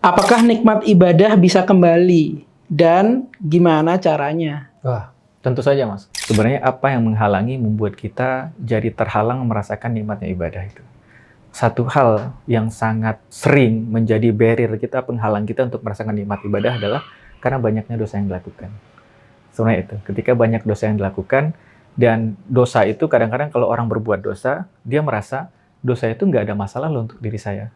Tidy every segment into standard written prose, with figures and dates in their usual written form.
Apakah nikmat ibadah bisa kembali? Dan gimana caranya? Wah, tentu saja Mas. Sebenarnya apa yang menghalangi membuat kita jadi terhalang merasakan nikmatnya ibadah itu? Satu hal yang sangat sering menjadi barrier kita, penghalang kita untuk merasakan nikmat ibadah adalah karena banyaknya dosa yang dilakukan. Sebenarnya itu, ketika banyak dosa yang dilakukan, dan dosa itu kadang-kadang kalau orang berbuat dosa, dia merasa dosa itu nggak ada masalah loh untuk diri saya.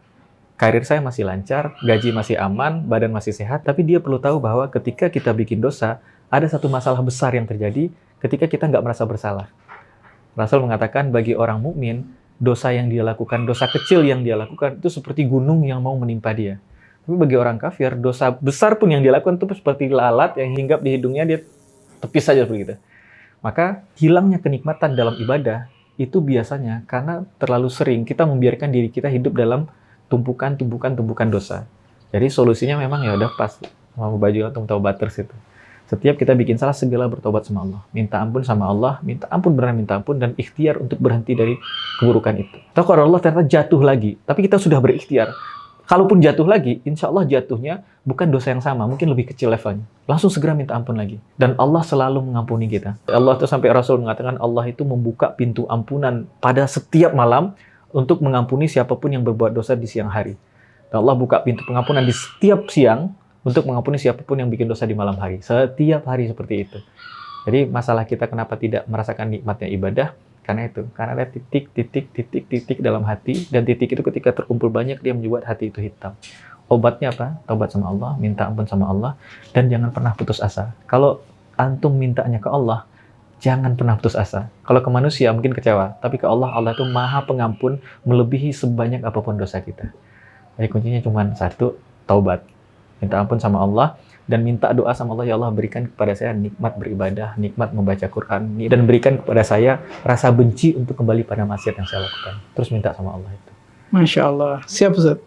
Karir saya masih lancar, gaji masih aman, badan masih sehat, tapi dia perlu tahu bahwa ketika kita bikin dosa, ada satu masalah besar yang terjadi ketika kita nggak merasa bersalah. Rasul mengatakan bagi orang mukmin, dosa yang dia lakukan, dosa kecil yang dia lakukan, itu seperti gunung yang mau menimpa dia. Tapi bagi orang kafir, dosa besar pun yang dia lakukan itu seperti lalat yang hinggap di hidungnya, dia tepis saja begitu. Maka hilangnya kenikmatan dalam ibadah itu biasanya karena terlalu sering kita membiarkan diri kita hidup dalam tumpukan dosa. Jadi solusinya memang ya udah pas mau baju atau taubaters itu. Setiap kita bikin salah, segala bertobat sama Allah, minta ampun sama Allah, minta ampun benar minta ampun, dan ikhtiar untuk berhenti dari keburukan itu. Tahu kalau Allah ternyata jatuh lagi, tapi kita sudah berikhtiar. Kalaupun jatuh lagi, insya Allah jatuhnya bukan dosa yang sama, mungkin lebih kecil levelnya. Langsung segera minta ampun lagi. Dan Allah selalu mengampuni kita. Allah itu sampai Rasul mengatakan Allah itu membuka pintu ampunan pada setiap malam untuk mengampuni siapapun yang berbuat dosa di siang hari. Dan Allah buka pintu pengampunan di setiap siang untuk mengampuni siapapun yang bikin dosa di malam hari. Setiap hari seperti itu. Jadi masalah kita kenapa tidak merasakan nikmatnya ibadah? Karena itu, karena ada titik dalam hati, dan titik itu ketika terkumpul banyak, dia membuat hati itu hitam. Obatnya apa? Taubat sama Allah, minta ampun sama Allah, dan jangan pernah putus asa. Kalau antum mintanya ke Allah, jangan pernah putus asa. Kalau ke manusia mungkin kecewa, tapi ke Allah, Allah itu maha pengampun, melebihi sebanyak apapun dosa kita. Jadi kuncinya cuma satu, taubat. Minta ampun sama Allah, dan minta doa sama Allah, ya Allah berikan kepada saya nikmat beribadah, nikmat membaca Quran, dan berikan kepada saya rasa benci untuk kembali pada maksiat yang saya lakukan. Terus minta sama Allah itu. Masya Allah. Siap, Ustaz.